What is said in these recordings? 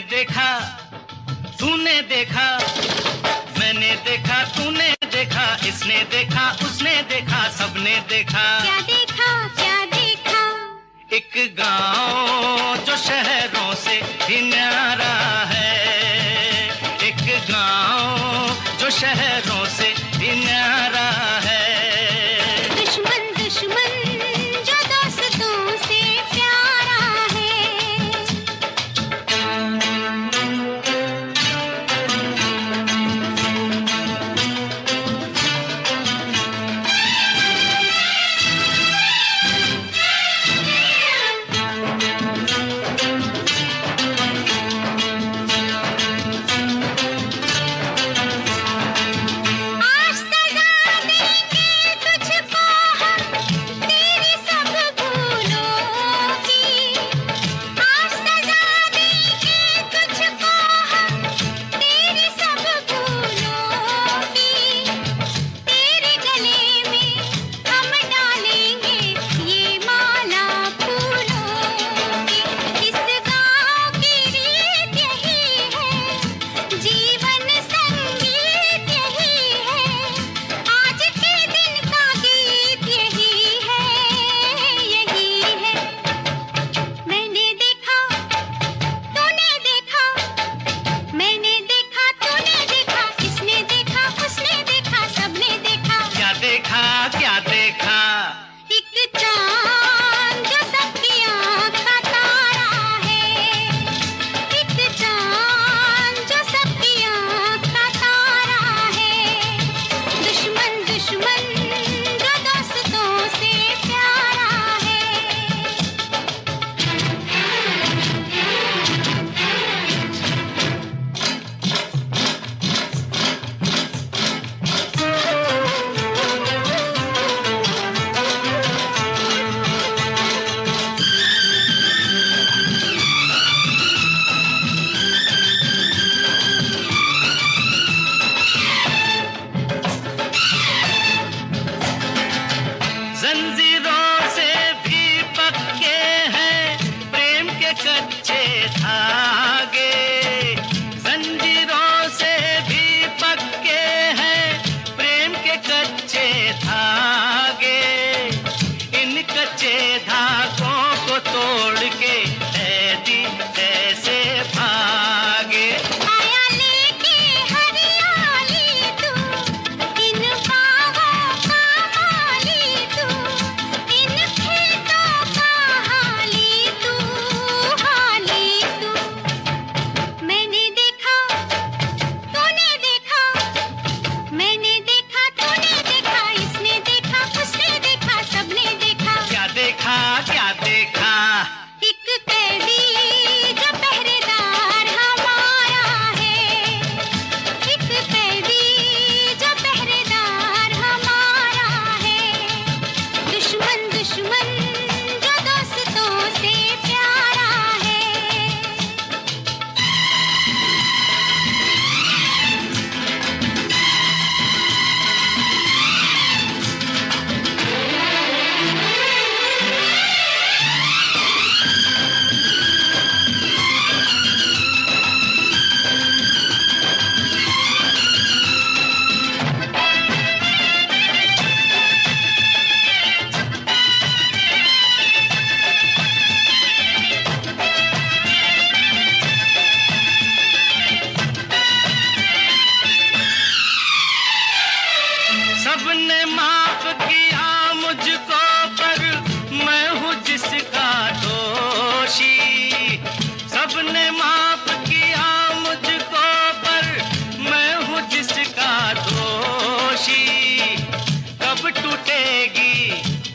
देखा तूने देखा, मैंने देखा तूने देखा, इसने देखा उसने देखा, सबने देखा। क्या देखा क्या देखा? एक गांव जो शहरों से भी न्यारा है, एक गांव जो शहरों से भी न्यारा है। दुश्मन दुश्मन जो दोस्तों से प्यारा है। क्या देखा? एक चांद जो सबकी आँख का तारा है, एक चांद जो सबकी आँख का तारा है। दुश्मन दुश्मन जो दोस्तों से प्यारा है। जंजीरों से भी पक्के हैं प्रेम के कच्चे धागे, जंजीरों से भी पक्के हैं प्रेम के कच्चे धागे। इन कच्चे धागों को तोड़ के ऐदी ऐसे भागे। आया लेके हरियाली तू, इन बागों का माली तू, इन खेतों का हाली तू, हाली तू। मैंने देखा तूने देखा, मैंने देखा तूने देखा, इसने देखा उसने देखा, सबने देखा। क्या देखा क्या देखा? एक कैदी जो पहरेदार हमारा है, एक कैदी जो पहरेदार हमारा है। दुश्मन दुश्मन जो दोस्तों से प्यारा है। सबने माफ किया मुझको पर मैं हूँ जिसका दोषी। सबने माफ किया मुझको पर मैं हूँ जिसका दोषी। कब टूटेगी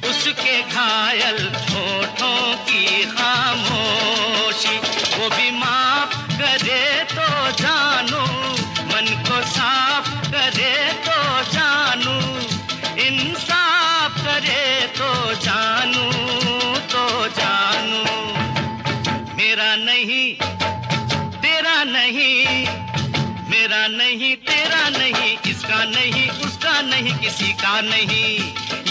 उसके घायल होठों की खामोशी। वो भी माफ करे तो जानू, मन को साफ करे तो जानू, इंसाफ करे तो जानू, तो जानू। मेरा नहीं तेरा नहीं, मेरा नहीं तेरा नहीं, इसका नहीं उसका नहीं, किसी का नहीं,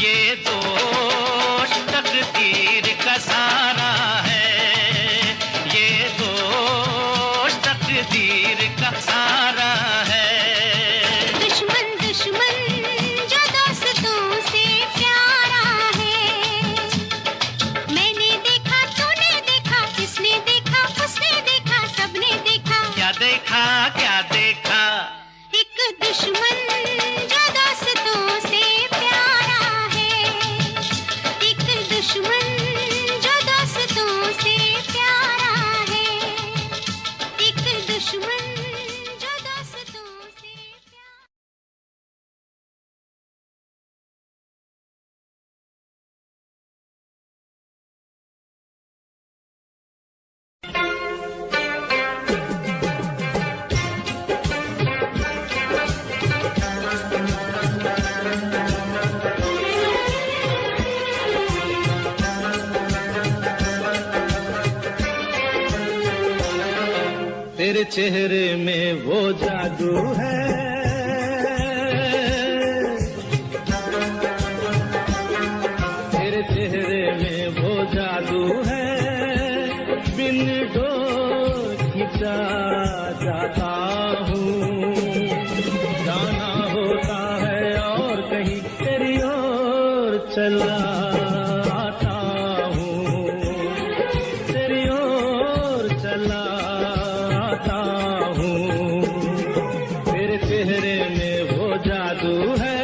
ये दोष तकदीर का सारा है, ये दोष तकदीर का सारा है। दुश्मन दुश्मन जो दोस्तों से प्यारा है, मैंने देखा तूने देखा, इसने देखा उसने देखा, सबने देखा। क्या देखा क्या देखा? एक दुश्मन जो दोस्तों से प्यारा है, एक दुश्मन जो दोस्तों से प्यारा है, एक दुश्मन जो दोस्तों से प्यारा। तेरे चेहरे में वो जादू है, तेरे चेहरे में वो जादू है, बिन डोर खिंचा जाता हूँ, जाना होता है और कहीं तेरी ओर चला आता हूँ, तेरी ओर चला आता हूँ, तेरे चेहरे में वो जादू है।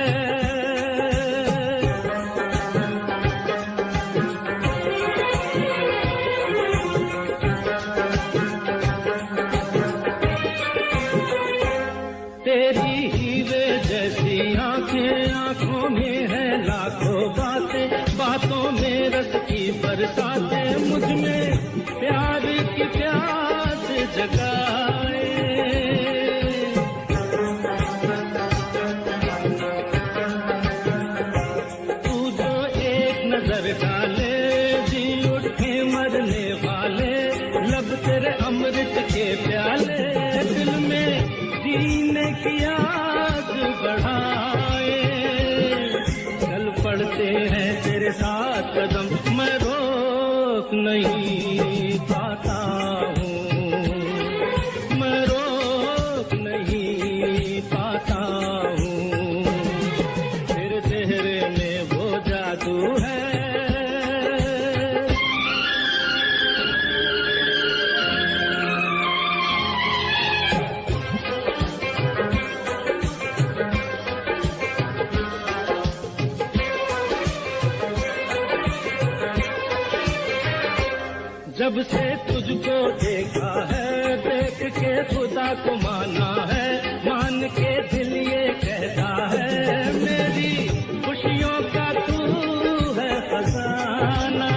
तेरी हीरे जैसी आंखें, आंखों में है लाखों बातें, बातों में रस की बरसातें, मुझ में प्यार की प्यास जगाए। तू जो एक नजर डाले, जी उठे मरने वाले, लब तेरे अमृत के प्याले, दिल में जीने की आग बढ़ाए। चल पड़ते हैं तेरे साथ कदम, मैं रोक नहीं पाता हूँ, मैं रोक नहीं पाता हूँ, तेरे चेहरे में वो जादू है। जब से तुझको देखा है, देख के खुदा को माना है, मान के दिल ये कहता है, मेरी खुशियों का तू है खजाना।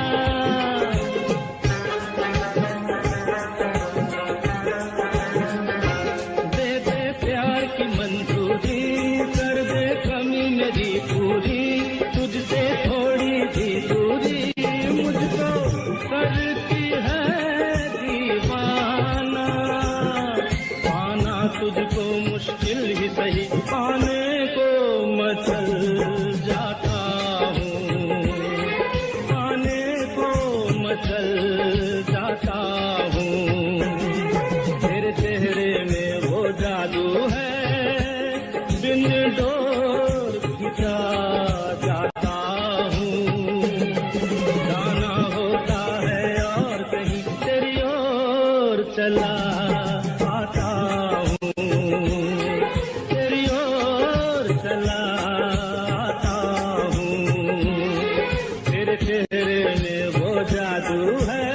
दे दे प्यार की मंजूरी, कर दे कमी मेरी पूरी, तुझसे थोड़ी भी दूरी मुझको करती है दीवाना। पाना तुझको मुश्किल ही सही, पाने को मचल जाता हूँ, पाने को मचल जाता हूँ, तेरे चेहरे में वो जादू है, बिन डोर खिंचा जाता हूँ, जाना होता है और कहीं तेरी ओर चला आता हूँ, तेरी ओर चला आता हूँ, तेरे चेहरे में वो जादू है।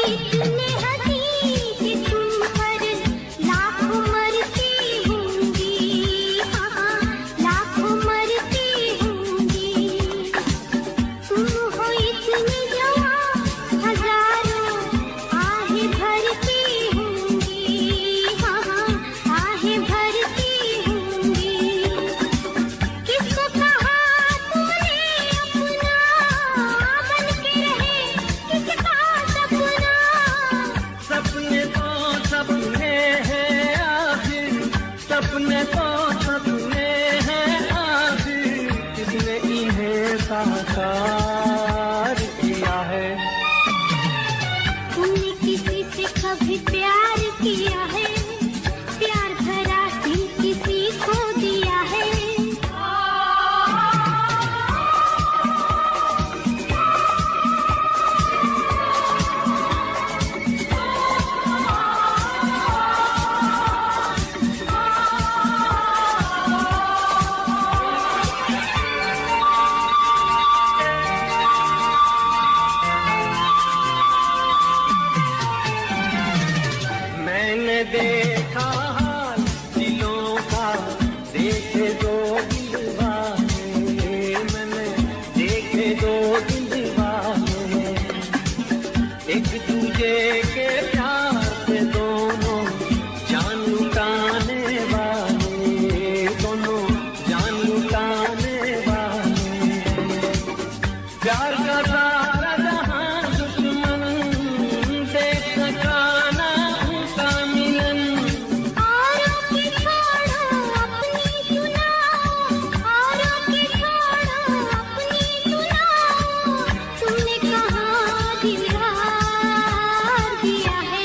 इतने हंसी कि तुम पर लाखों मरती होंगी, हाँ लाखों मरती होंगी। तुम हो इतनी जवां हजारों आहें भरती होंगी, हाँ आहें भरती होंगी। किसको कहा तुमने अपना बन के रहे किसका सपना। सपने तो सपने हैं आखिर, सपने तो सपने हैं आखिर, किसने इन्हें साकार किया है। तुमने किसी से कभी प्यार किया है, प्यार भरा दिल किसी को दिया है। मैंने देखा हाल दिलों का, देखे दो दिलवाने, मैंने देखे दो दिलवाने, एक दूजे के प्यार से दोनों जान लुटाने वाले, दोनों जान लुटाने वाले। प्यार का सारा जहां दुश्मन देख सका ना उनका मिलन। औरों की छोड़ो अपनी सुनाओ, औरों की छोड़ो अपनी सुनाओ। तुमने कहाँ दिलदार दिया है।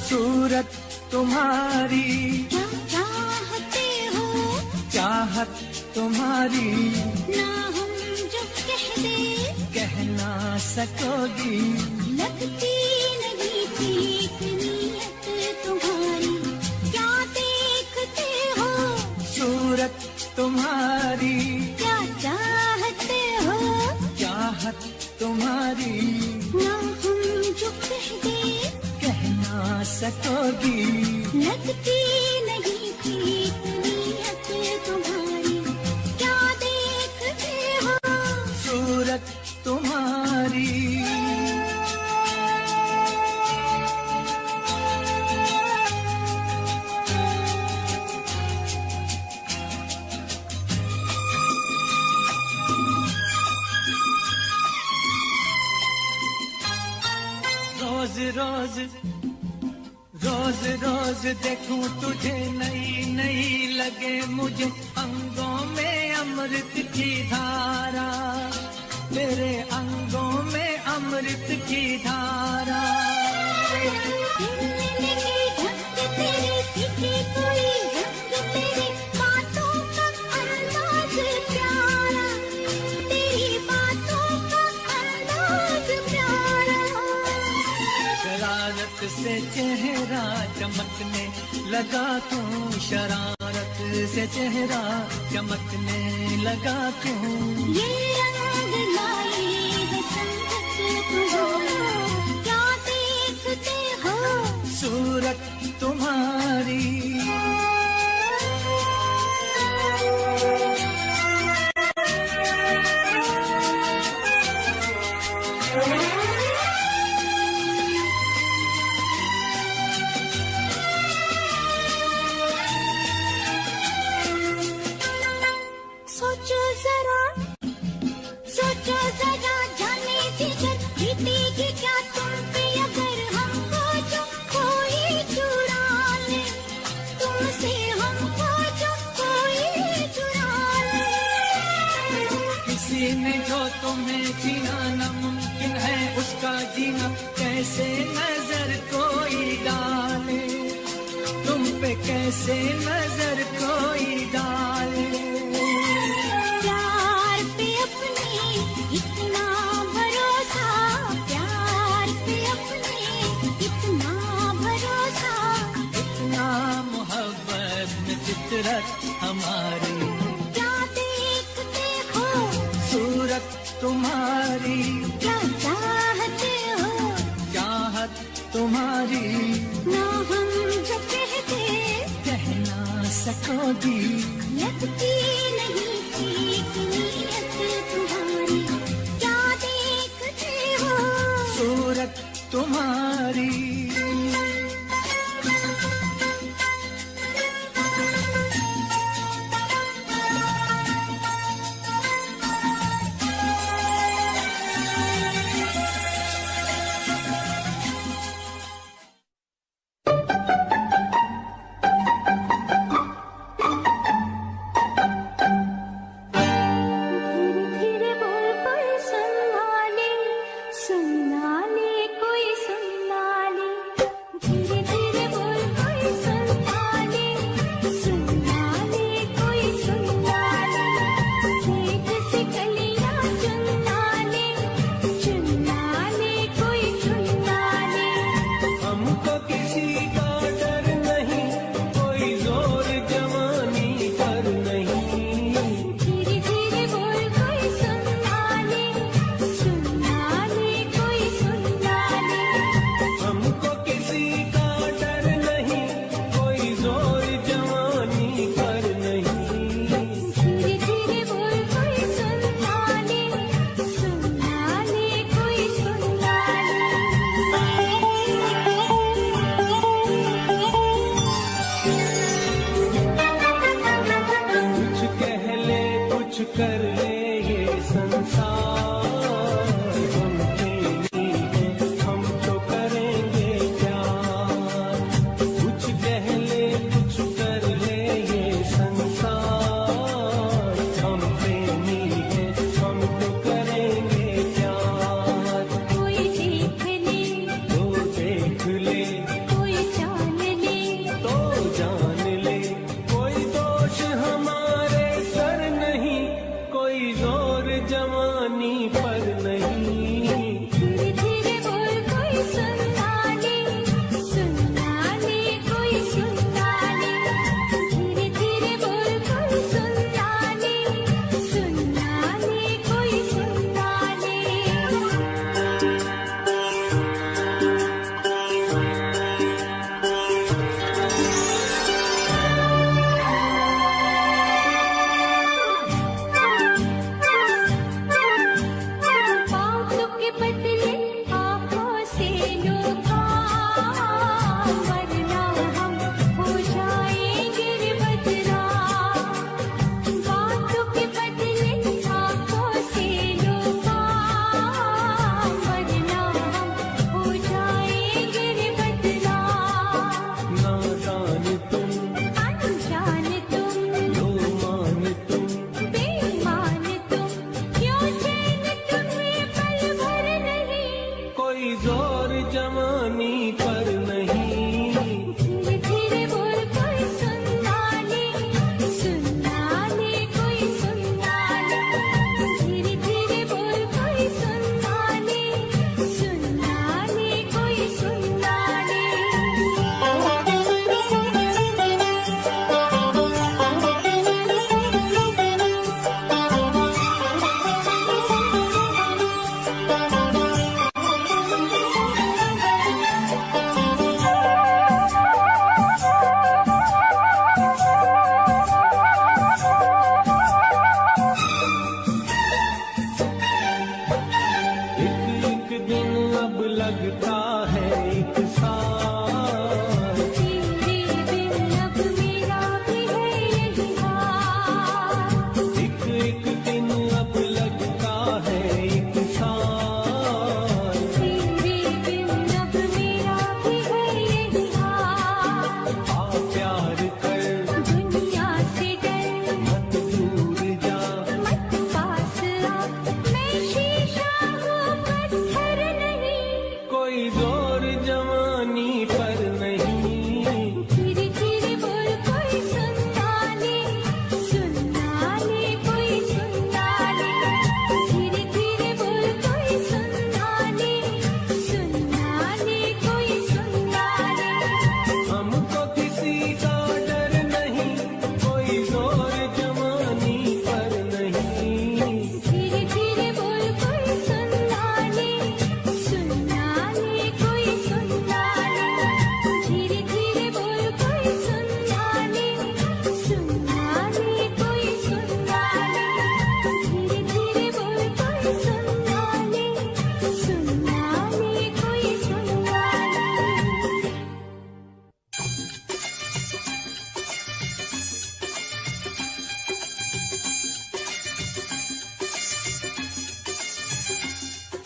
सूरत तुम्हारी क्या चाहते हो, चाहत तुम्हारी ना हम जो कह दे कह ना सकोगी, लगती नहीं ठीक नीयत तुम्हारी। क्या देखते हो, सूरत तुम्हारी क्या चाहते हो, चाहत तुम्हारी ना हम जो कह दे कह ना सकोगी, लगती नहीं ठीक नीयत तुम्हारी। क्या देखते हो, सूरत तुम्हारी रोज रोज रोज रोज देखूं तुझे नई नई लगे मुझे, अंगों में अमृत की धारा, तेरे अंगों में अमृत की धारा। मिलने के ढंग तेरे सीखे कोई रंग, तेरे बातों का अंदाज प्यारा, तेरी बातों का अंदाज प्यारा। शरारत से चेहरा चमकने लगा क्यों, शरारत से चेहरा चमकने लगा क्यों, ये रंग लाए बसंत तुम्हारा। क्या देखते हो, सूरत तुम्हारी सोचो जरा, सोचो जरा, जाने जिगर बीतेगी क्या तुम पे अगर हमको जो कोई चुरा ले, तुमसे हमको जो कोई चुरा ले। किसी ने जो तुम्हें जीना नामुमकिन है उसका जीना कैसे नजर कोई डाले, तुम पे कैसे नजर कोई डाले। प्यार पे अपने इतना भरोसा, प्यार पे अपने इतना भरोसा। इतना मोहब्बत में फितरत हमारी, क्या देखते हो, सूरत तुम्हारी क्या चाहते हो, चाहत तुम्हारी ना हम जो कहते कह ना सकोगी, लगती नहीं ठीक नीयत तुम्हारी। क्या देखते हो, सूरत तुम्हारी धीरे धीरे बोल कोई सुनना ले, सुनना ले कोई सुनना ले।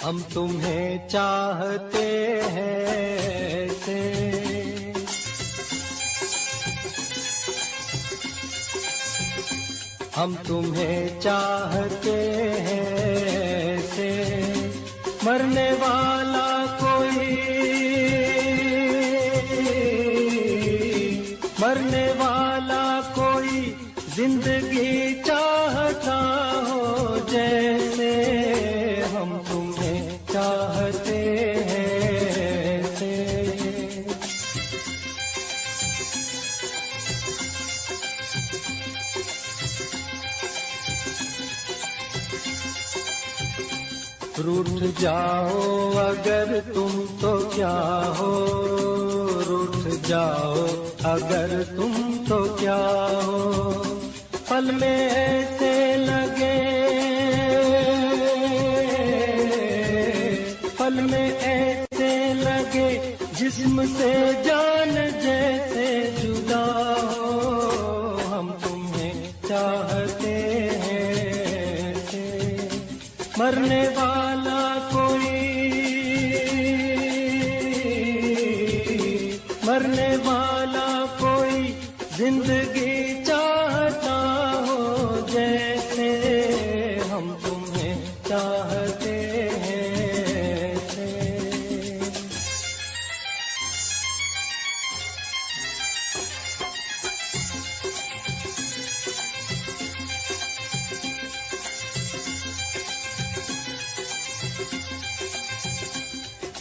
हम तुम्हें चाहते हैं ऐसे, हम तुम्हें चाहते हैं ऐसे, मरने वाला कोई, मरने वाला कोई जिंदगी चाहता हो जैसे, हम तुम्हें चाहते हैं ऐसे। रूठ जाओ अगर तुम तो क्या हो, रूठ जाओ अगर तुम तो क्या हो, पल में ऐसे लगे, पल में ऐसे लगे जिस्म से जान जैसे जुदा हो, हम तुम्हें चाहते हैं ऐसे, मरने वाला कोई, मरने वाला कोई जिंदगी चाहता हो जैसे, हम तुम्हें चाहते हैं ऐसे।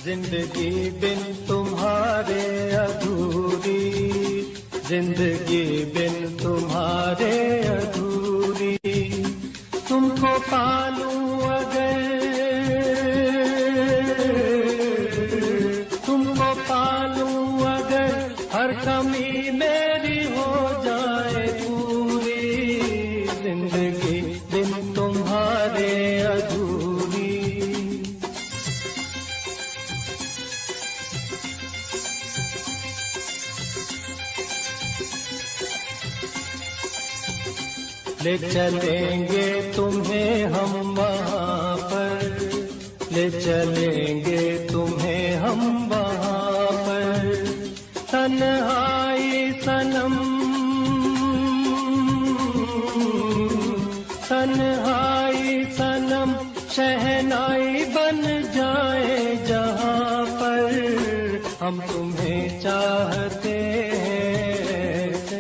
जिंदगी बिन तुम्हारे अधूरी, जिंदगी बिन तुम्हारे अधूरी, तुमको पालूं अगर, तुमको पालूं अगर, हर कमी मेरी हो जाए पूरी, जिंदगी बिन तुम्हारे अधूरी। ले चलेंगे तुम्हें हम वहाँ पर, ले चलेंगे तुम्हें हम वहाँ पर, तन्हाई सनम, तन्हाई सनम शहनाई बन जाए जहाँ पर, हम तुम्हें चाहते हैं ऐसे।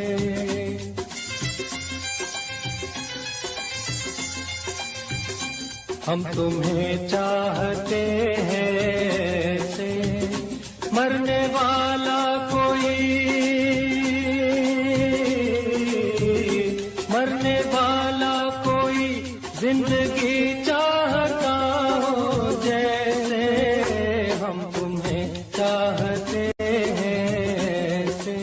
हम तुम्हें चाहते हैं ऐसे, मरने वाला कोई, मरने वाला कोई जिंदगी चाहता हो जैसे, हम तुम्हें चाहते हैं ऐसे।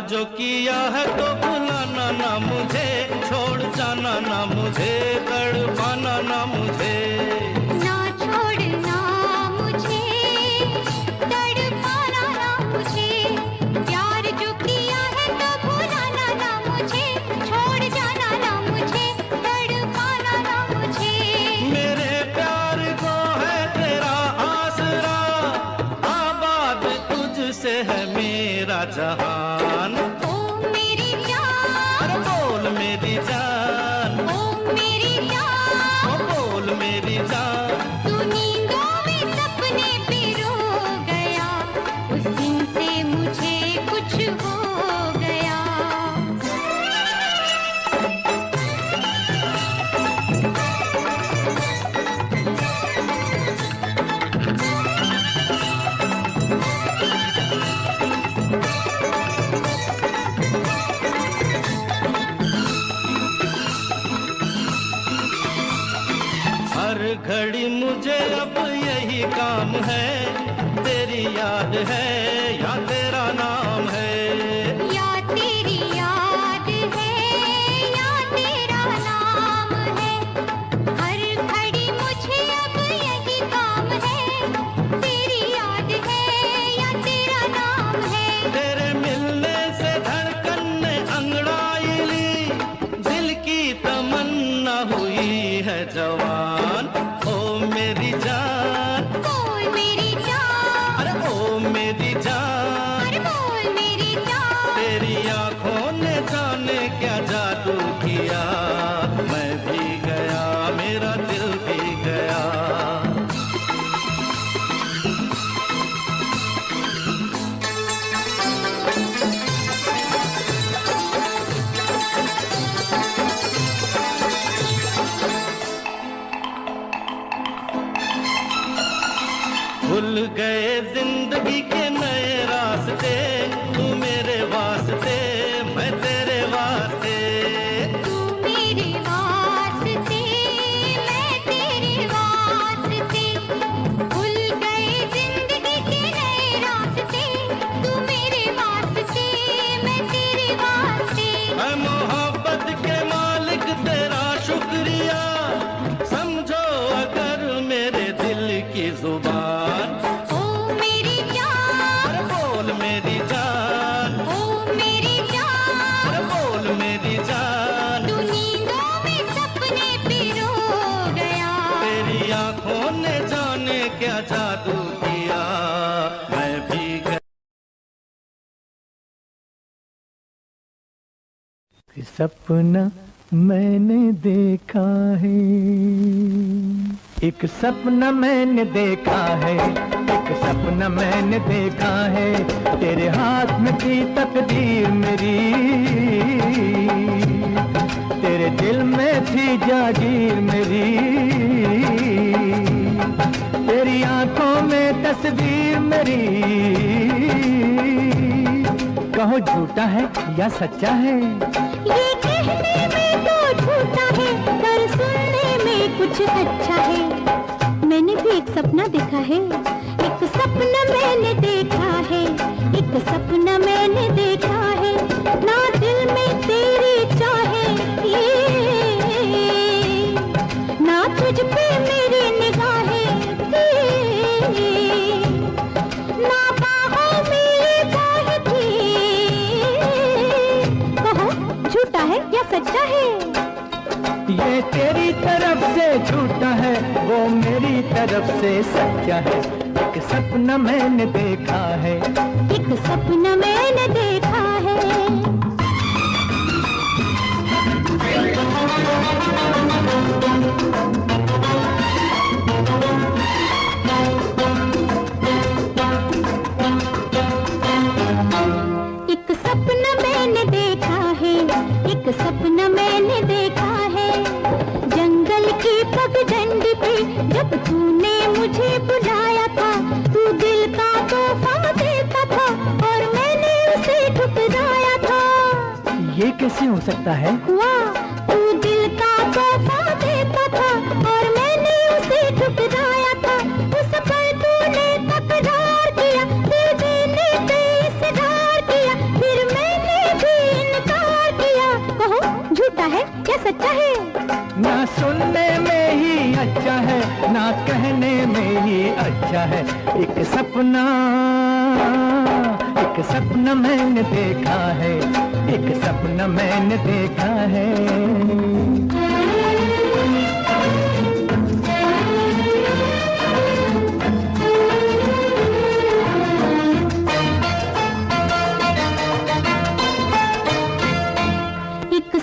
जो किया है तो भुलाना ना मुझे, छोड़ जा जाना ना मुझे, तड़पाना ना मुझे। ना छोड़ना मुझे, तड़पाना ना मुझे, प्यार जो किया है तो भुलाना ना मुझे, छोड़ जाना ना मुझे, तड़पाना ना मुझे। मेरे प्यार को है तेरा आसरा, आबाद तुझसे है मेरा जहान। ओ मेरी जान, अरे बोल मेरी जान, ओ मेरी जान, ओ बोल मेरी जान। तू नींदों में सपने पिरो गया, उस दिन से मुझे कुछ हो गया। हर घड़ी मुझे अब यही काम है, तेरी याद है या तेरा नाम है। या तेरी याद है या तेरा नाम है, हर घड़ी मुझे अब यही काम है, तेरी याद है या तेरा नाम है। तेरे मिलने से धड़कन ने अंगड़ाई ली, दिल की तमन्ना हुई है जवान। ओ मेरी जान, बोल मेरी जान, अरे ओ मेरी जान। अरे बोल मेरी जान, तेरी आंखों ने जाने क्या जादू किया, मैं भी गया मेरा दिल भी गया। भूल गए जिंदगी के नए रास्ते, तू मेरे वास्ते मैं तेरे वास्ते। तू मेरे वास्ते मैं तेरे वास्ते, भूल गए जिंदगी के नए रास्ते, तू मेरे वास्ते मैं तेरे वास्ते। मैं मोहब्बत के मालिक तेरा शुक्रिया, समझो अगर मेरे दिल की जुबान। ओ मेरी जान, अरे बोल मेरी जान, ओ मेरी जान, अरे बोल मेरी जान। तू नींदों में सपने पिरो गया, तेरी आंखों ने जाने क्या जादू किया, मैं भी गया। सपना मैंने देखा है, एक सपना मैंने देखा है, एक सपना मैंने देखा है, तेरे हाथ में थी तकदीर मेरी, तेरे दिल में थी जागीर मेरी, तेरी आंखों में तस्वीर मेरी। कहो झूठा है या सच्चा है, ये कहने में तो झूठा है, पर सुनने में कुछ अच्छा है। मैंने भी एक सपना देखा है, एक सपना मैंने देखा है, एक सपना मैंने देखा है, ना दिल में तेरी चाहे ना तुझ पे मेरी निगाहें ना बाहों में बाहें थी। कहो झूठा है या सच्चा है, ये तेरी तरफ से झूठा है, वो मेरी तरफ से सच्चा है, एक सपना मैंने देखा है, एक सपना मैंने देखा है। एक सपना मैंने देखा है, एक सपना मैंने देखा है, जंगल की पगडंडी पे जब तूने मुझे बुलाया था, तू दिल का तोहफा देता था और मैंने उसे ठुकराया था। ये कैसे हो सकता है, हुआ तू दिल का तोहफा देता था और मैंने उसे ठुकराया था, उस पर तूने तकरार किया, दिल देने पे इसरार किया, फिर मैंने भी इनकार किया। कहो झूठा है या सच्चा है, ही अच्छा है। एक सपना मैंने देखा है, एक सपना मैंने देखा है।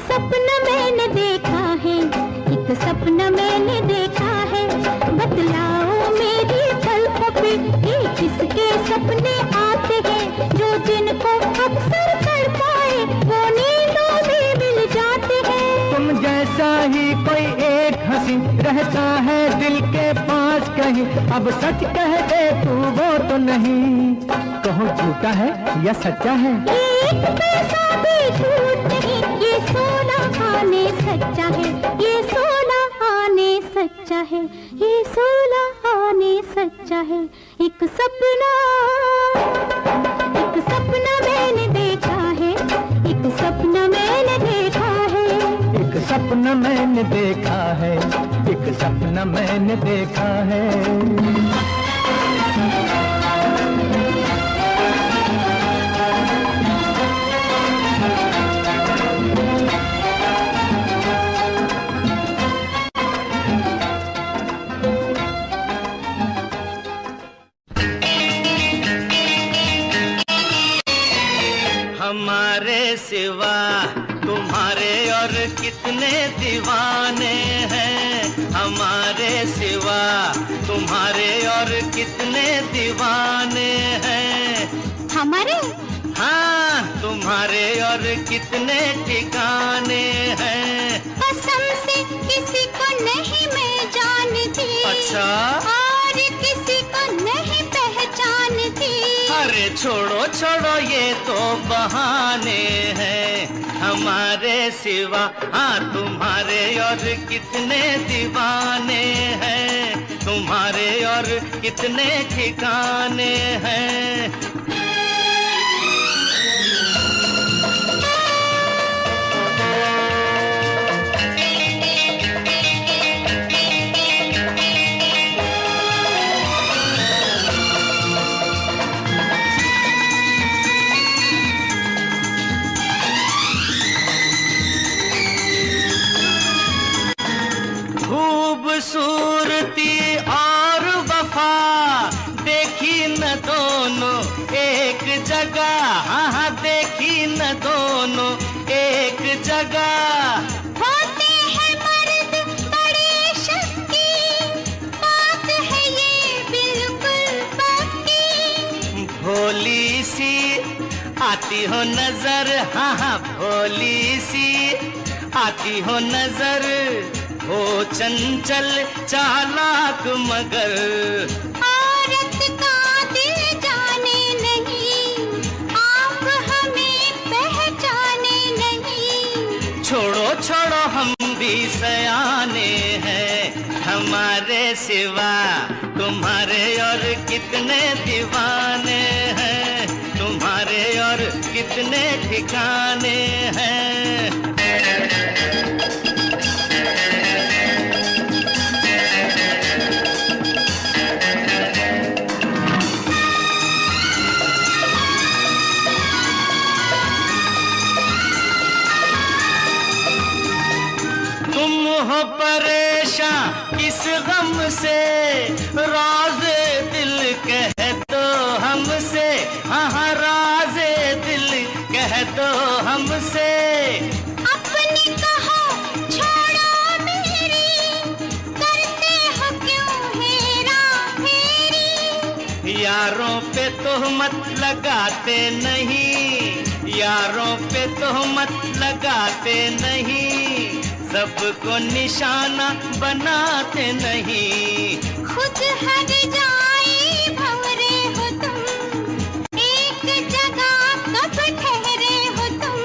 सपना मैंने देखा है, एक सपना मैंने देखा है। बतलाओ मेरी पलकों पे ये किसके सपने आते हैं, जो जिनको अक्सर कर पाए वो नींदों में मिल जाते हैं। तुम जैसा ही कोई एक हंसी रहता है दिल के पास कहीं, अब सच कह दे तू वो तो नहीं, कहो झूठा है या सच्चा है। एक पैसा भी झूठ नहीं, ये सोना आने सच्चा है, ये सोना आने सच्चा है, ये सोना आने सच्चा है। एक सपना मैंने देखा है, एक सपना मैंने देखा है। एक सपना मैंने देखा है, एक सपना मैंने देखा है। हमारे सिवा तुम्हारे और कितने दीवाने हैं, हमारे सिवा तुम्हारे और कितने दीवाने हैं। हमारे? हाँ, तुम्हारे और कितने ठिकाने हैं। कसम से किसी को नहीं मैं जानती। अच्छा? और किसी को नहीं पहचानती। अरे छोड़ो छोड़ो ये तो बहाने हैं, हमारे सिवा हाँ तुम्हारे और कितने दीवाने हैं, तुम्हारे और कितने ठिकाने हैं। खूबसूरती और वफा देखी न दोनों एक जगह, हाँ देखी न दोनों एक जगह। होते हैं मर्द बड़े शक्की, बात है ये बिल्कुल पक्की। भोली सी आती हो नजर, हाँ हाँ भोली सी आती हो नजर, हो चंचल चालाक मगर। औरत का दिल जाने नहीं, आप हमें पहचाने नहीं। छोड़ो छोड़ो हम भी सयाने हैं, हमारे सिवा तुम्हारे और कितने दीवाने हैं, तुम्हारे और कितने ठिकाने हैं। हो परेशान किस गम से, राज़े दिल कह दो हमसे, हाँ हाँ राज़े दिल कह दो हमसे। अपनी कहो छोड़ो मेरी, करते हो क्यों हेरा फेरी। यारों पे तोहमत लगाते नहीं, यारों पे तोहमत लगाते नहीं, सबको निशाना बनाते नहीं। खुद हर जाए भंवरे हो तुम, एक जगह कब ठहरे हो तुम।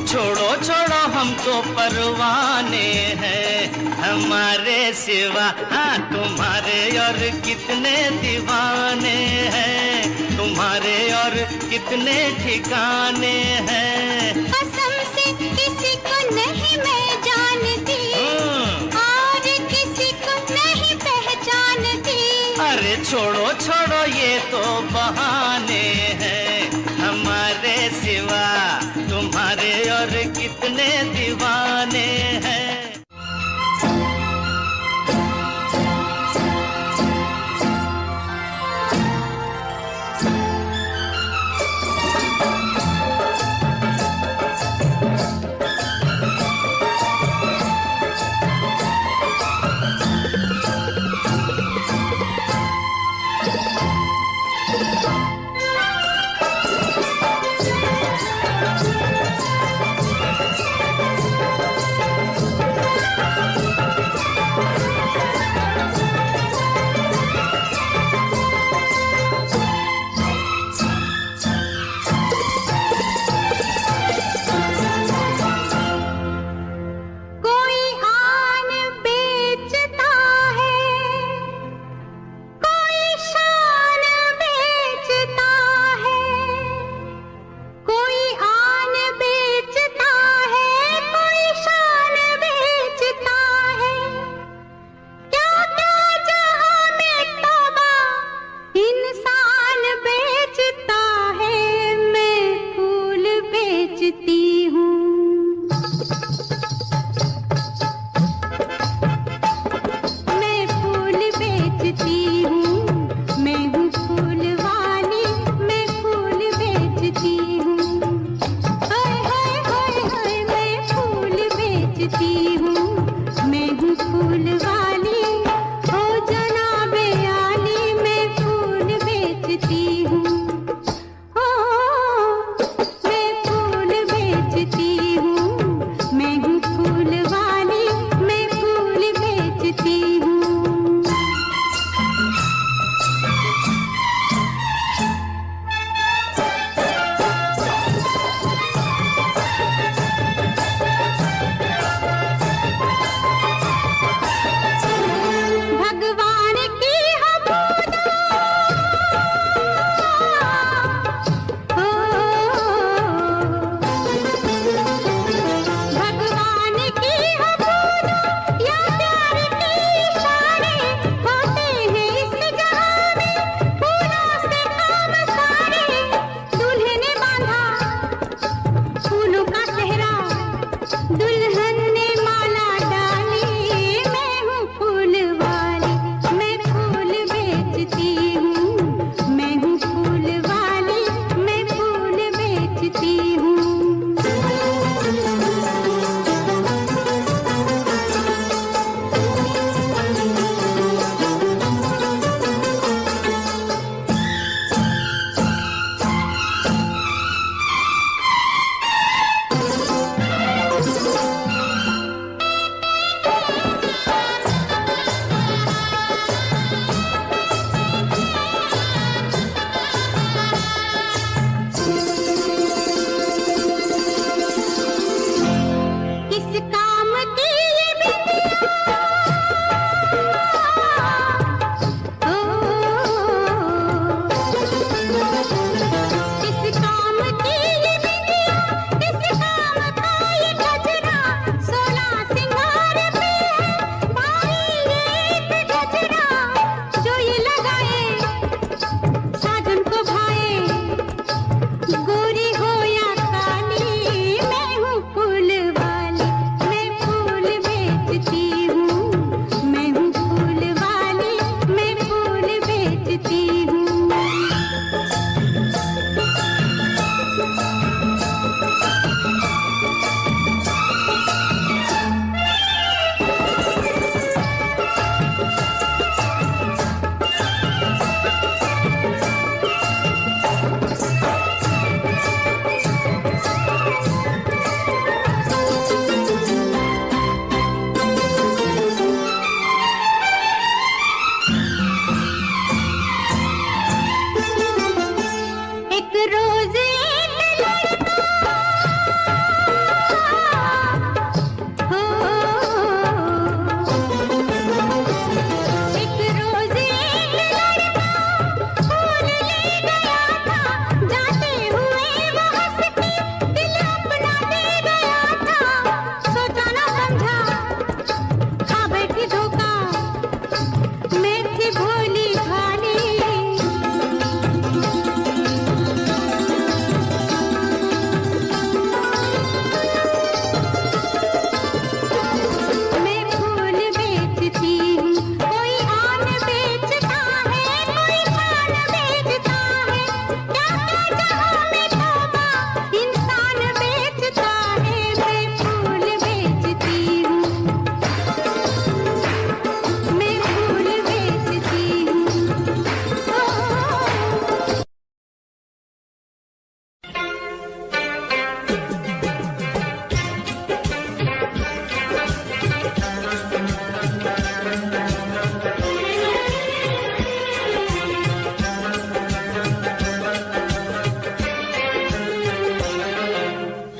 छोड़ो छोड़ो हम तो परवाने हैं, हमारे सिवा हाँ तुम्हारे और कितने दीवाने हैं, तुम्हारे और कितने ठिकाने हैं। कसम से किसी को नहीं मैं जानती, और किसी को नहीं पहचानती। अरे छोड़ो छोड़ो ये तो बहाने हैं, हमारे सिवा तुम्हारे और कितने दीवाने हैं।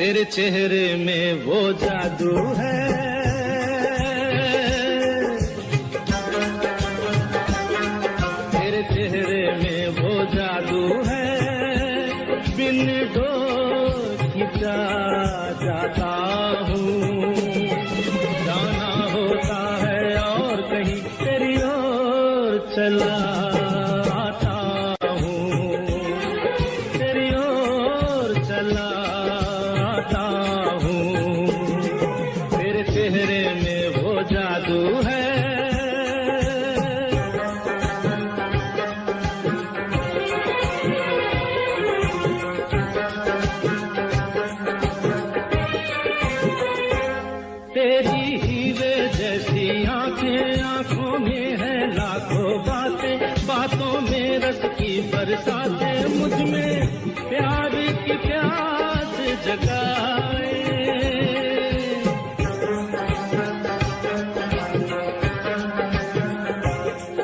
तेरे चेहरे में वो जादू है, तेरे चेहरे में वो जादू है, बिन डोर खिंचा जाता हूँ, जाना होता है और कहीं तेरी ओर चला आता हूँ, तेरी ओर चला आता हूँ, तेरे चेहरे में वो जादू है। तेरी हीरे जैसी आंखें, आंखों में है लाखों बातें, बातों में रस की बरसातें, मुझ में प्यार की प्यास जगाए।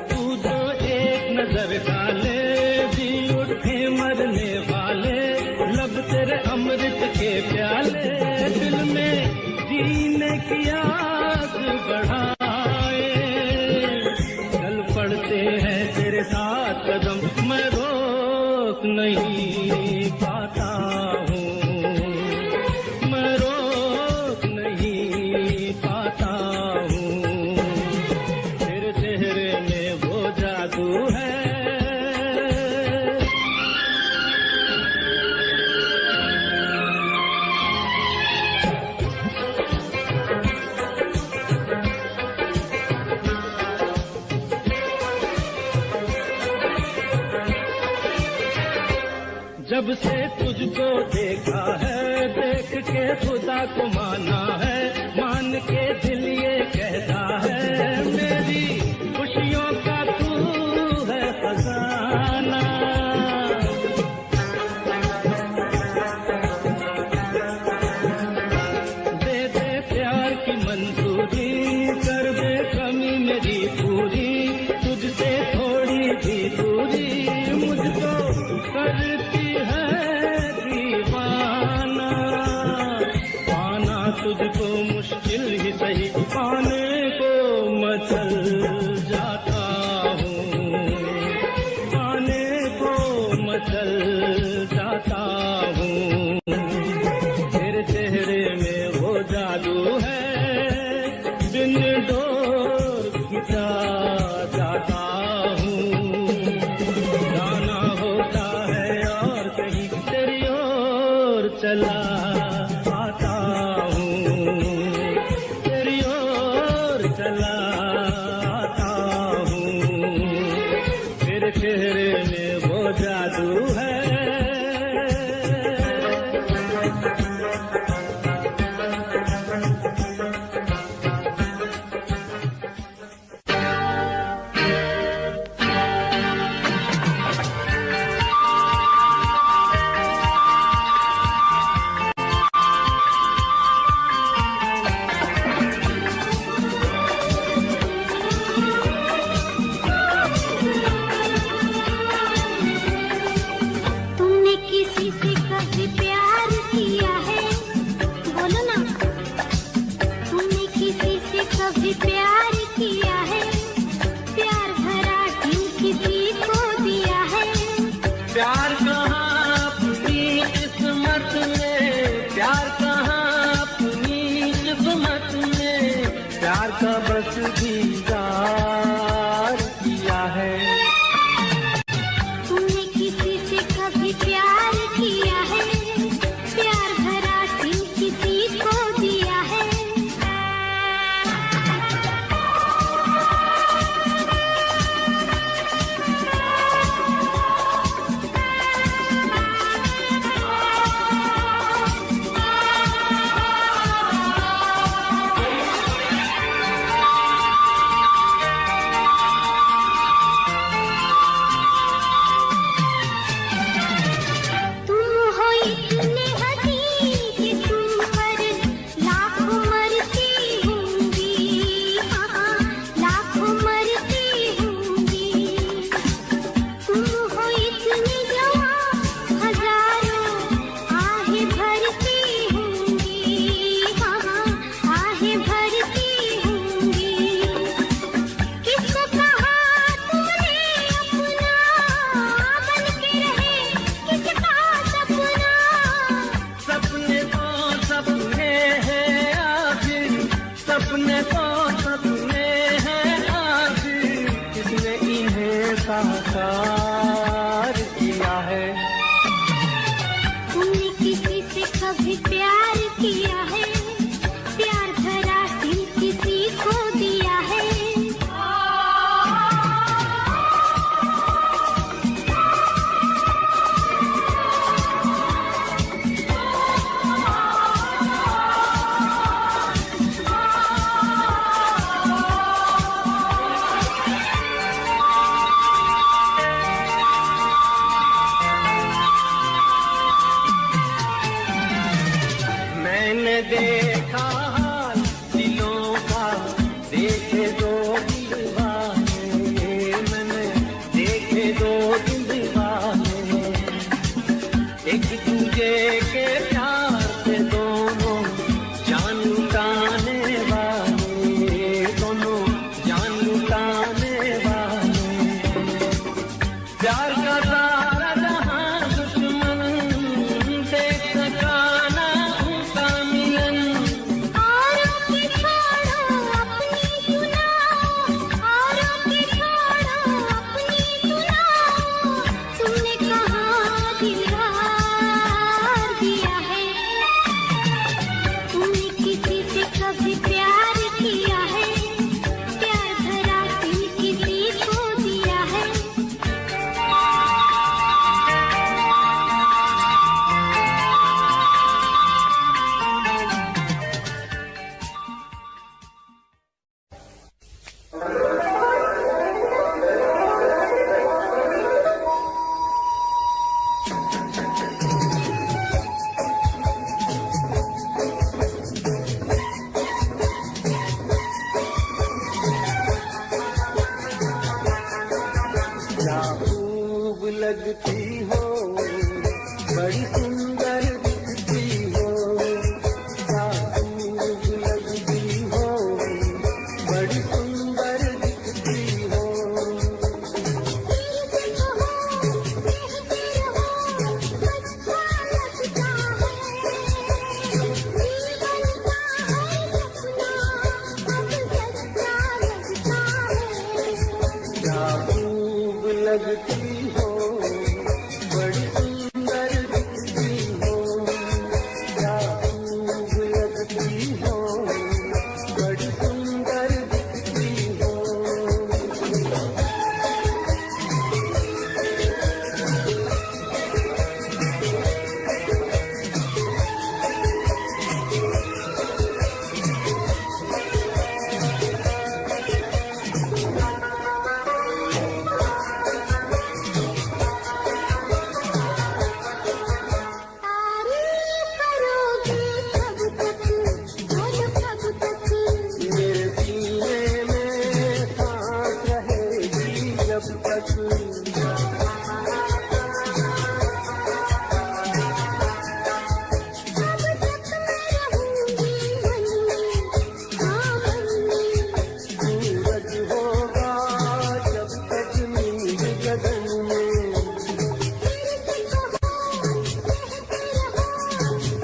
तू जो एक नजर डाले जी उठे मरने वाले, लब तेरे अमृत के प्याले, दिल में जीने की आस बढ़ाए। चल पड़ते हैं तेरे साथ कदम, मैं रोक नहीं पाता हूँ, मैं रोक नहीं पाता हूँ, तेरे चेहरे में वो जादू है। जब से तुझको देखा है, देख के खुदा को माना है, मान के दिल ये कहता है, मेरी खुशियों का तू है खजाना। दे दे प्यार की मंजूरी, कर दे कमी मेरी पूरी, तुझसे थोड़ी भी दूरी मुझको करती है दीवाना। पाना तुझको मुश्किल ही सही, पाने को मचल जाता हूँ, पाने को मचल जाता हूँ, तेरे चेहरे में वो जादू है, बिन डोर खिंचा जाता हूँ, जाना होता है और कहीं तेरी ओर चला आता हूँ, तेरी ओर चला आता हूँ, तेरे चेहरे में वो जादू है। प्यार किया है। तुमने किसी से कभी प्यार किया है? प्यार भरा दिल किसी को दिया है? मैंने देखा हाल दिलों का, देखे दो दिल दीवाने, मैंने देखे दो दिल दीवाने, एक दूजे के प्यार से दोनों जान लुटाने वाले, दोनों जान लुटाने वाले। प्यार का सारा जहां दुश्मन देख सका ना उनका मिलन। औरों की छोड़ो अपनी सुनाओ, औरों की छोड़ो अपनी सुनाओ, तुमने कहाँ दिलदार दिया है? तुमने किसी से कभी प्यार किया है? प्यार भरा दिल किसी को दिया है? क्या खूब लगती हो, बड़ी सुंदर दिखती हो, क्या खूब लगती हो, बड़ी सुंदर दिखती हो। क्या खूब लगती हो, बड़ी सुंदर दिखती हो, क्या खूब लगती हो, बड़ी सुंदर दिखती हो। तारीफ करोगे कब तक, बोलो कब तक? मेरे सीने में सांस रहेगी जब तक, कब तक मैं रहूंगी मन में, हाँ मन में? सूरज होगा जब तक नींद गगन में। फिर से कहो, कहते रहो,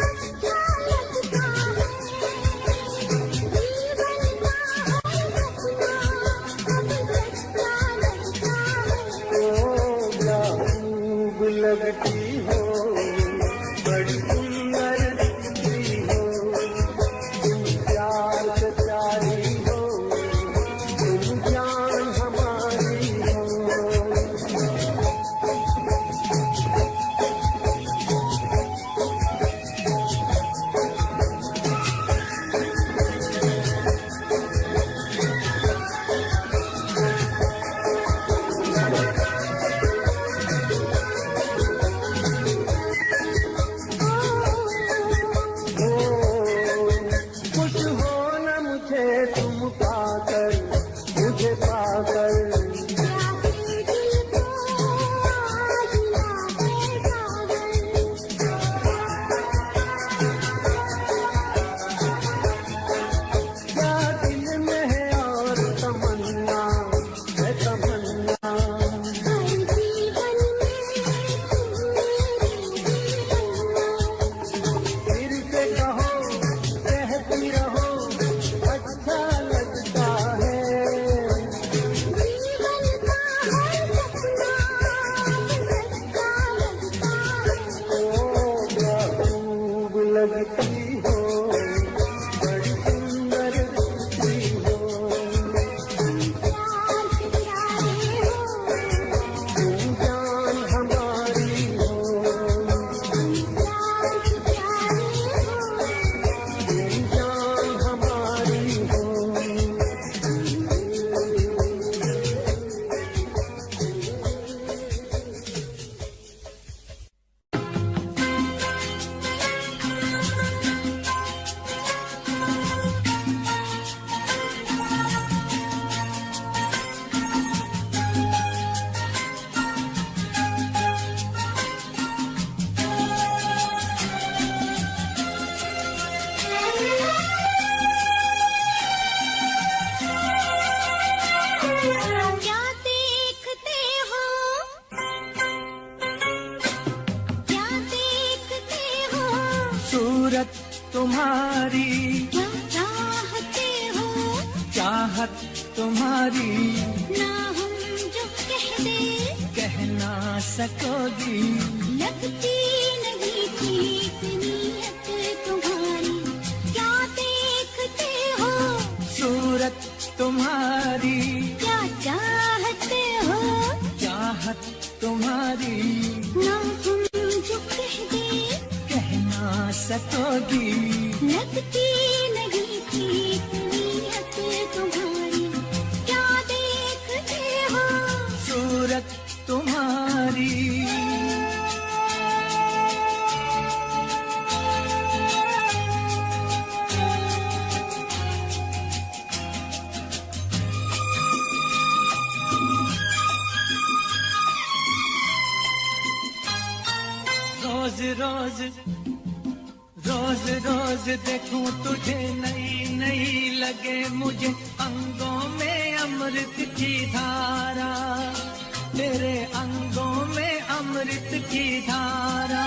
अच्छा लगता है। जीवन का है सपना, अब सच्चा लगता है। ओ क्या खूब लगती हो, बड़ी सुंदर दिखती हो, तुम प्यार से प्यारी हो, तुम जान हमारी हो। सूरत तुम्हारी क्या चाहते हो, चाहत तुम्हारी ना हम जो कह दे कह ना सकोगी। लगती नहीं ठीक नीयत तुम्हारी, क्या देखते हो, सूरत तुम्हारी क्या चाहते हो, चाहत तुम्हारी ना हम जो कह दे कह ना सकोगी। लगती नहीं ठीक नीयत तुम्हारी, क्या देखते हो, सूरत तुम्हारी रोज रोज रोज रोज देखूं तुझे नई नई लगे मुझे अंगों में अमृत की धारा, तेरे अंगों में अमृत की धारा।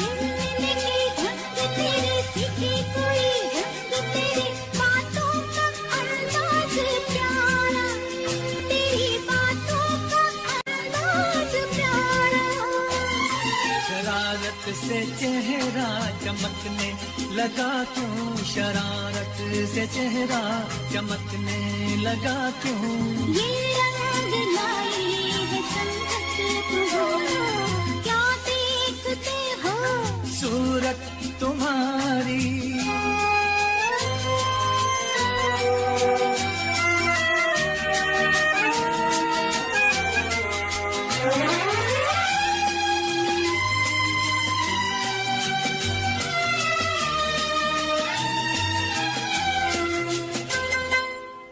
मिलने ढंग तेरे सीखे कोई रंग, तेरे बातों का अंदाज प्यारा, तेरी बातों का अंदाज प्यारा। शरारत से चेहरा चमकने लगा क्यों, शरारत से चेहरा चमकने लगा क्यों। ये रंग लाए है संगत तुम्हारी, क्या देखते हो, सूरत तुम्हारी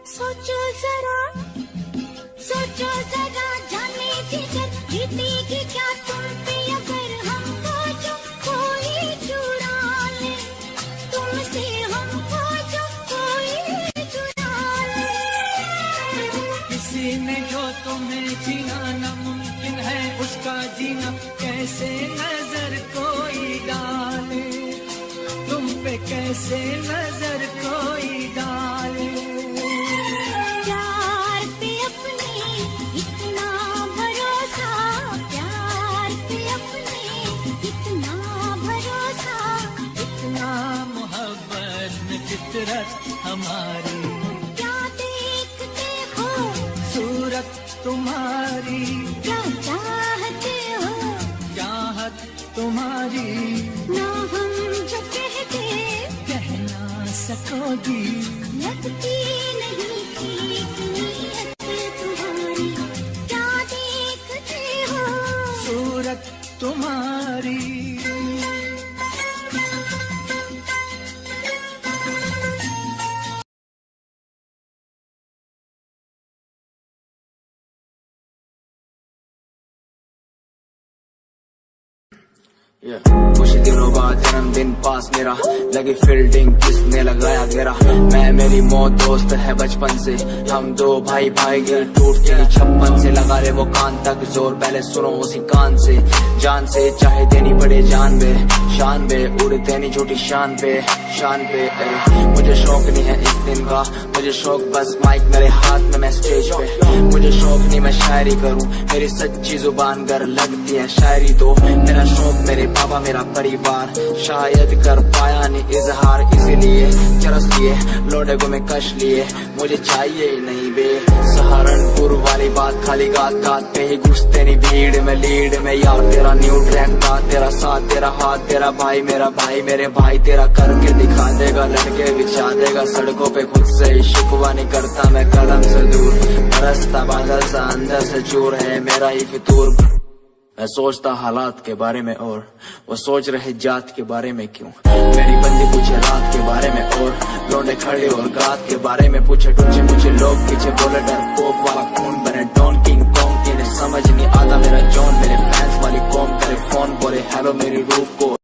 सोचो जरा, सोचो जरा, जाने जिगर बीतेगी क्या तुम पे अगर हमको जो कोई चुरा ले, तुमसे हमको जो कोई चुरा ले। किसी ने जो तुम्हें जीना नामुमकिन है, उसका जीना कैसे नजर कोई डाले, तुम पे कैसे नजर कोई डाले। प्यार पे अपने इतना भरोसा, प्यार पे अपने इतना भरोसा, इतना मोहब्बत में फितरत हमारी, क्या देखते हो, सूरत तुम्हारी क्या चाहते हो, चाहत तुम्हारी ना हम जो कहते कह ना सकोगी। लगती नहीं ठीक नीयत तुम्हारी, क्या देखते हो, सूरत तुम्हारी कुछ दिनों बाद जन्मदिन पास मेरा, लगी फील्डिंग किसने लगाया घेरा। मैं मेरी मौत दोस्त है बचपन से, हम दो भाई भाई गिर टूट चली छप्पन से। लगा ले वो कान तक जोर, पहले सुनो उसी कान से, जान से चाहे देनी पड़े जान बे, शान बे उड़ते नहीं झूठी शान पे, शान पे। मुझे शौक नहीं है इस दिन का, मुझे शौक बस माइक मेरे हाथ में मैं स्टेज पे। मुझे शौक नहीं मैं शायरी करूं, मेरी सच्ची जुबान गर लगती है शायरी तो। मेरा शौक मेरे बाबा मेरा परिवार, शायद कर पाया नहीं इजहार, इसीलिए चरस लिए लोडे को मैं कश लिए। मुझे चाहिए ही नहीं बे सहारनपुर वाली बात, खाली गात गात पे ही घुसते नहीं भीड़ में लीड में। यार तेरा न्यू ट्रैक था, तेरा साथ तेरा हाथ, तेरा भाई मेरा भाई मेरे भाई, तेरा करके दिखा देगा, लड़के बिछा देगा सड़कों पे। खुद से ही शिकवा नहीं करता मैं कलम से दूर, बरसता बादल सा अंदर से चूर है मेरा ही फितूर। मैं सोचता हालात के बारे में और वो सोच रहे जात के बारे में क्यों। मेरी बंदी पूछे रात के बारे में और लौंडे खड़े और गात के बारे में पूछे। टूचे मुझे लोग पीछे बोले डर पोप वाला खून बने डॉन किंग कॉन्ग, इन्हें समझ नहीं आता मेरा जॉन। मेरे फैंस वाली कौम करे फोन बोले हेलो मेरी रूप को।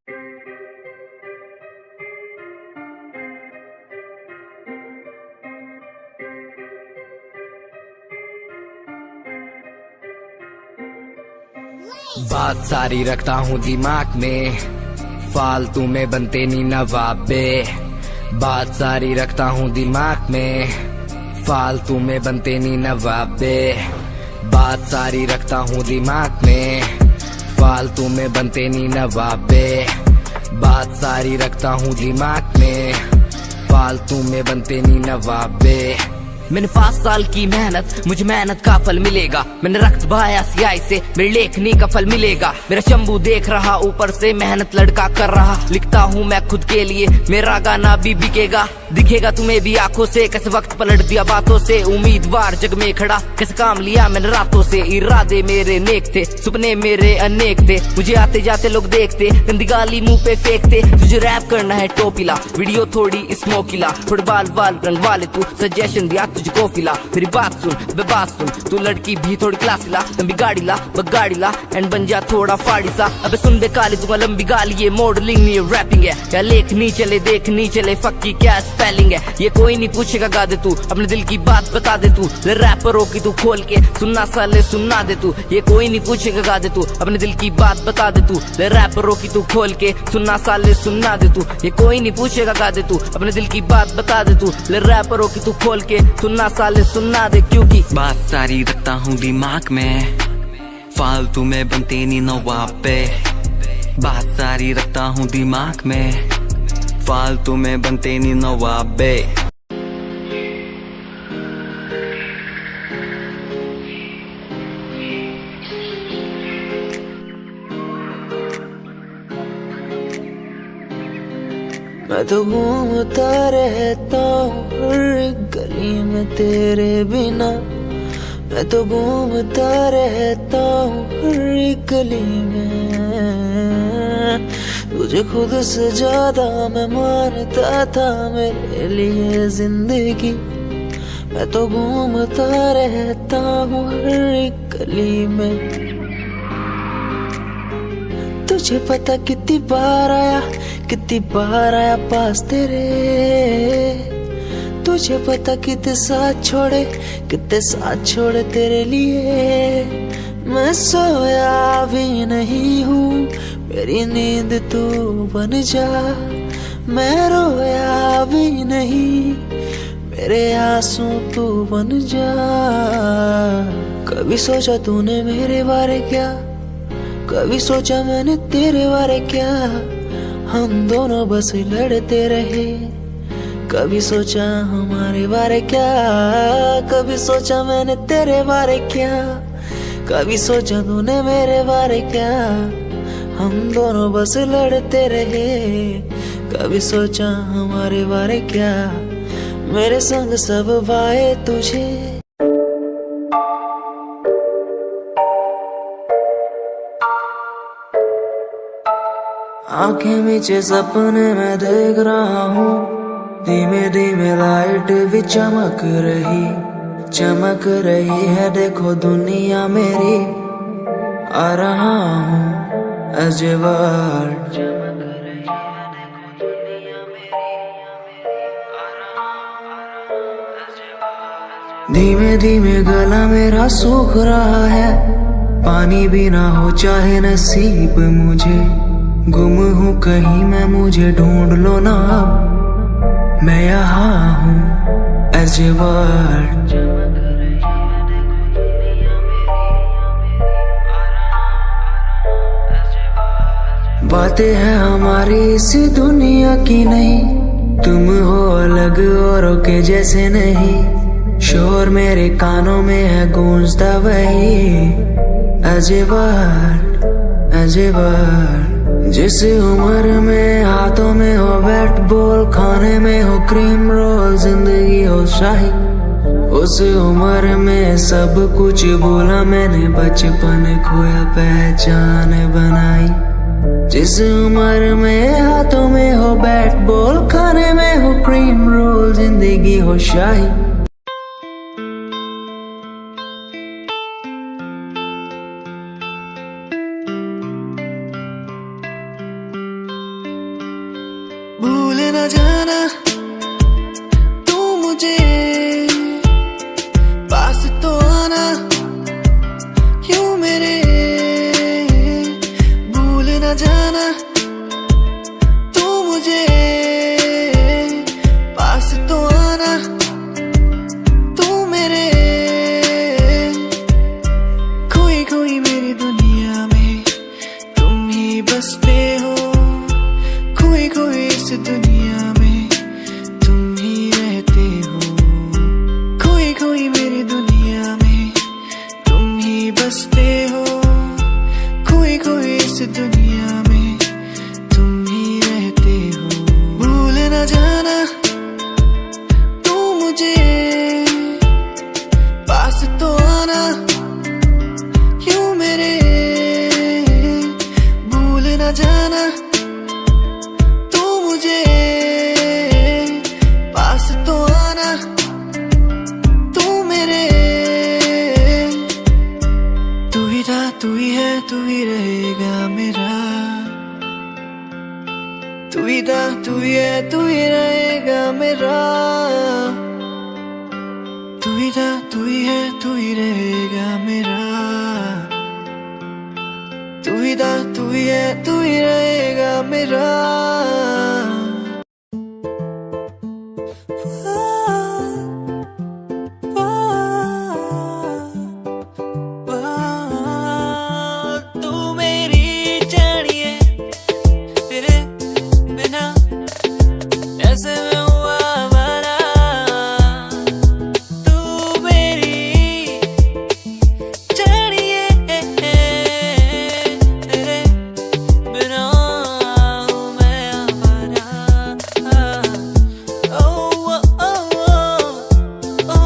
बात सारी रखता हूँ दिमाग में, फालतू में बनते नी नवाबे, बात सारी रखता हूँ दिमाग में। फालतू में बनते नी नवाबे, बात सारी रखता हूँ दिमाग में। फालतू में बनते नी नवाबे, बात सारी रखता हूँ दिमाग में। फालतू में बनते नी नवाबे। मैंने 5 साल की मेहनत, मुझे मेहनत का फल मिलेगा। मैंने रक्त बहाया सियाही से, मेरी लेखनी का फल मिलेगा। मेरा शंभू देख रहा ऊपर से, मेहनत लड़का कर रहा। लिखता हूँ मैं खुद के लिए, मेरा गाना भी बिकेगा। दिखेगा तुम्हें भी आंखों से, कैसे वक्त पलट दिया बातों से। उम्मीदवार जग में खड़ा, कैसे काम लिया मैंने रातों से। इरादे मेरे नेक थे, सपने मेरे अनेक थे। मुझे आते जाते लोग देखते, गंदी गाली मुंह पे फेंकते। तुझे रैप करना है टोपीला, वीडियो थोड़ी स्मोकीला। थोड़े बाल बाल रंगवा ले तू, सजेशन दिया तुझको फिला। मेरी बात सुन, बे बात सुन, तू लड़की भी थोड़ी क्लासी ला। लंबी गाड़ी ला, बगाड़ी ला, एंड बन जा थोड़ा फाड़ी सा। अबे सुन बे काली, दूंगा लंबी गाली। ये मॉडलिंग नहीं है रैपिंग है, क्या लेखनी चले देखनी चले। फक्की क्या स्पेलिंग है, ये कोई नहीं पूछेगा। गा दे तू अपने दिल की बात बता दे तू। ले रैपरों की तू खोल के सुनना साले सुनना दे तू। ये कोई नहीं पूछेगा, गा दे तू अपने दिल की बात बता दे तू। ले रैपरों की तू खोल के सुनना साले सुनना दे तू। ये कोई नहीं पूछेगा, गा दे तू अपने दिल की बात बता दे तू। ले रैपरों की तू खोल के सुनना साले सुनना दे, क्योंकि बात सारी रखता हूँ दिमाग में। फालतू में बनते नी नवाबे, बात सारी रखता हूँ दिमाग में। फालतू में बनते नी नवाबे। मैं तो घूमता रहता हूँ हर एक गली में तेरे बिना। मैं तो घूमता रहता हूँ हर एक गली में। तुझे खुद से ज्यादा मैं मानता था मेरे लिए जिंदगी। मैं तो घूमता रहता हूँ हर एक गली में। तुझे पता कितनी बार आया पास तेरे। तुझे पता कितने साथ छोड़े तेरे लिए। मैं सोया भी नहीं हूँ, मेरी नींद तू बन जा। मैं रोया भी नहीं, मेरे आंसू तू बन जा। कभी सोचा तूने मेरे बारे क्या, कभी सोचा मैंने तेरे बारे क्या। हम दोनों बस लड़ते रहे, कभी सोचा हमारे बारे क्या। कभी सोचा मैंने तेरे बारे क्या, कभी सोचा तूने मेरे बारे क्या। हम दोनों बस लड़ते रहे, कभी सोचा हमारे बारे क्या। मेरे संग सब भाए तुझे। आंखें मीचे सपने में देख रहा हूँ, धीमे धीमे लाइट भी चमक रही है। देखो दुनिया मेरी, आ रहा हूँ as a world। धीमे धीमे गला मेरा सूख रहा है, पानी भी ना हो चाहे नसीब मुझे। गुम हूँ कहीं मैं, मुझे ढूंढ लो ना अब, मैं यहाँ हूँ as a world। बातें हैं हमारी इसी दुनिया की नहीं, तुम हो अलग औरों के जैसे नहीं। शोर मेरे कानों में है गूंजता वही as a world। जिस उम्र में हाथों में हो बैट बॉल, खाने में हो क्रीम रोल, जिंदगी हो शाही, उस उम्र में सब कुछ भूला मैंने। बचपन खोया पहचान बनाई। जिस उम्र में हाथों में हो बैट बॉल, खाने में हो क्रीम रोल, जिंदगी हो शाही। भूल न जाना तू मुझे, पास तो आना यूं मेरे। भूल न जाना तू ही है, तू ही रहेगा मेरा। तू ही था, तू ही है, तू ही रहेगा मेरा। तू ही था, तू ही है, तू ही रहेगा मेरा। तू ही था, तू ही है, तू ही रहेगा मेरा। तू मेरी जानिए, तेरे बिना ऐसे में हुआ वाला। तू मेरी जानिए, तेरे बिना हूँ मैं आवारा। ओ ओ ओ ओ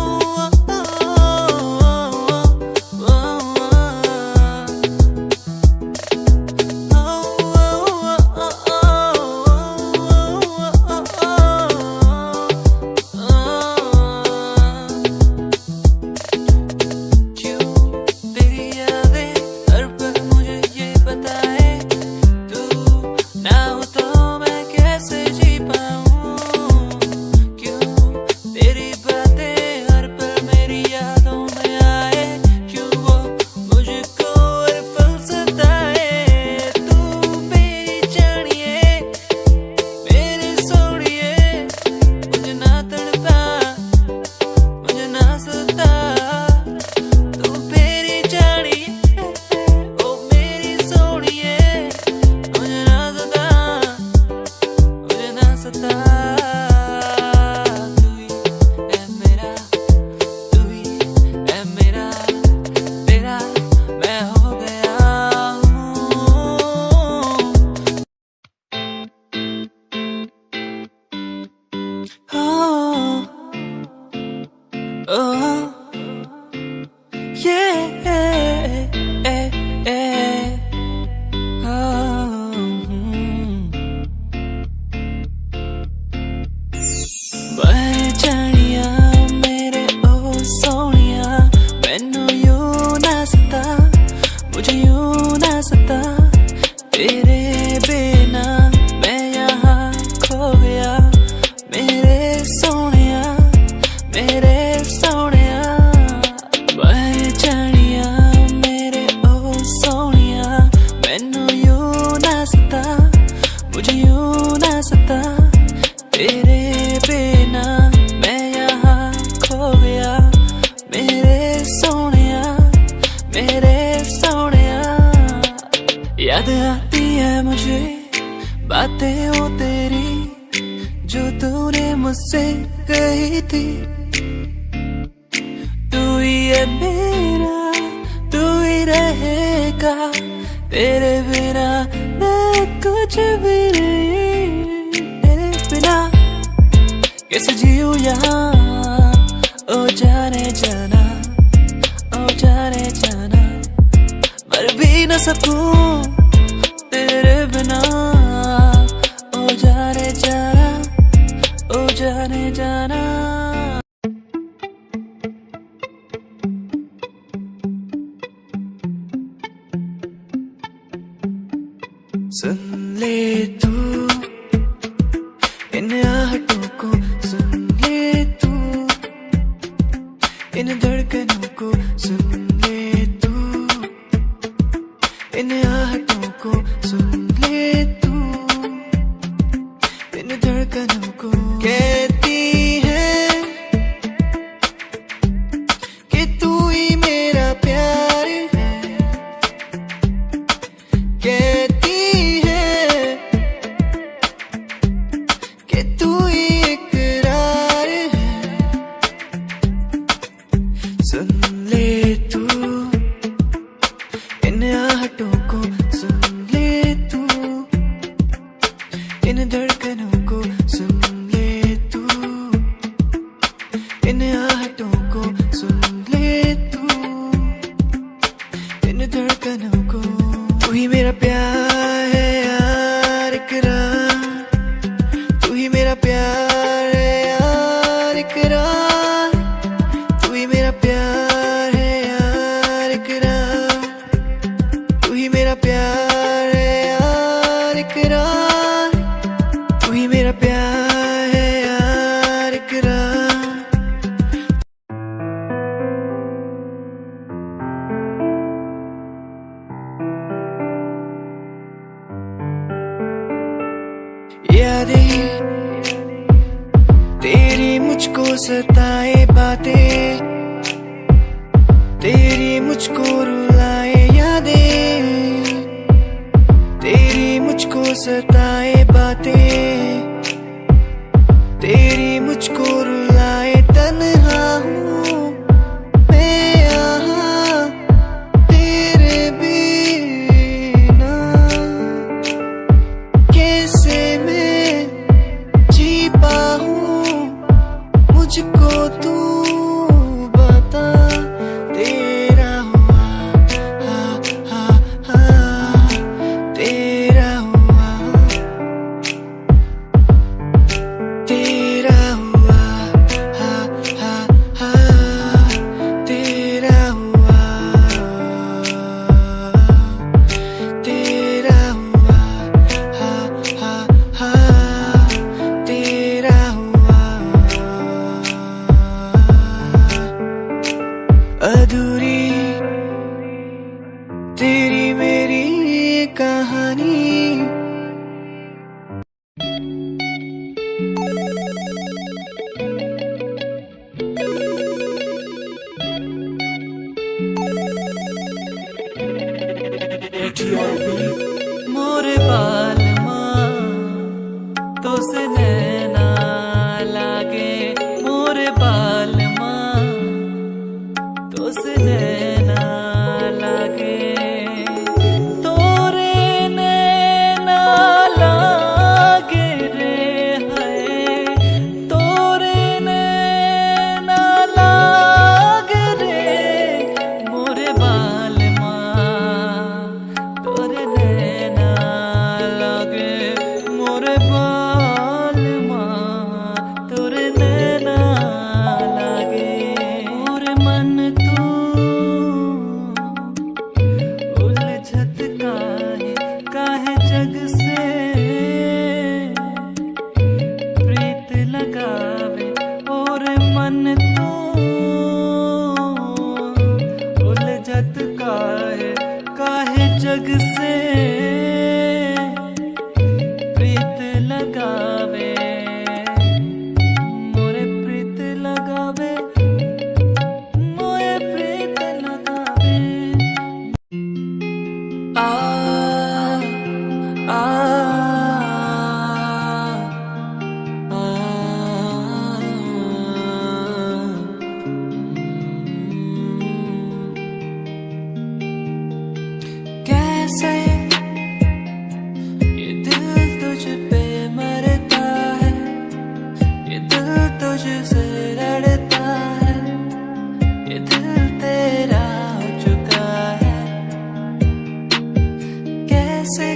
क्यों तेरी यादें हर पल मुझे ये बताए, तू ना हो तो मैं कैसे जी पाऊं। क्यों तेरी बातें हर पल मेरी यादों में आए, क्यों वो मुझको हर पल सताए। तू मेरी जानिए, मेरी सोनिए, मुझे ना तड़पा, मुझे ना सता। तू मेरी जानिए, ओ मेरी सोनिए, मुझे ना सता, मुझे ना सता। तू ही है मेरा, तू ही है मेरा, तेरा मैं हो गया हूँ। Oh, yeah, जानिया मेरे ओ सोनिया, मैनू यूं ना सता, मुझे यूं ना सता। तेरे बिना मैं यहाँ खो गया, मेरे सोनिया, मेरे सोनिया। जानिया मेरे ओ सोनिया, मैनू यूं ना सता, मुझे यूं ना सता। तेरे बिना मैं यहाँ खो गया, मेरे सोनिया, मेरे सोनिया। याद आती है मुझे बातें ओ तेरी, जो तूने मुझसे कही थी। तू ही है मेरा, तू ही रहेगा, तेरे बिना मैं कुछ भी नहीं। तेरे बिना कैसे जीऊँ यहाँ, ओ जाने जाना, ओ जाने जाना। मर भी न सकूं तेरे बिना, ओ जाने जाना, ओ जाने जाना। सुन ले तू इन आहटों को, सुन ले तू इन धड़कनों को, सुन ले तू इन आहटों को, सुन ले तू इन धड़कनों को। कहती है कि तू ही मेरा प्यार है, कहती कि तू ही इकरार है। सुन ले तू इन आहटों को, सुन ले तू इन धड़कनों को, सुन ले तू इन आहटों को, सुन ले तू इन धड़कनों को। तू ही मेरा प्यार है यार, इकरार, तू ही मेरा प्यार है यार, इकरार, तू ही मेरा प्यार है यार, इकरार। मेरा प्यार है यार इकरार, तू ही मेरा प्यार है यार इकरार। यादें तेरी मुझको सताए बातें, तेरी मुझको रुलाए यादें, तेरी मुझको सताए बातें, तेरी मुझको रुलाए। तन्हा हूँ मैं यहाँ तेरे बिना, कैसे मैं जी पाऊँ मुझको तू बता। तेरा हुआ हा हा हा, तेरा हुआ, तेरा हुआ हा हा हा, तेरा हुआ, तेरा हुआ हा हा हा, तेरा हुआ। अधूरी तेरी मेरी कहानी, मोरे बाल माँ तो से नैना लागे, मोरे बाल माँ तो से नैना लागे, तोरे नैना लागे रे है, तोरे नैना लागे रे, मोरे बाल माँ तोरे नैना लागे, मोरे बाल माँ तोरे नैना लागे। मोरे मन तू उलझत काहे जग से, प्रीत लगावे और मन तू उलझत काहे जग से, प्रीत लगावे, मोरे प्रीत लगावे, मोरे प्रीत लगावे। आ आ कैसे ये दिल तुझ पे मरता है, ये दिल तुझसे लड़ता है, ये दिल तेरा हो चुका है। कैसे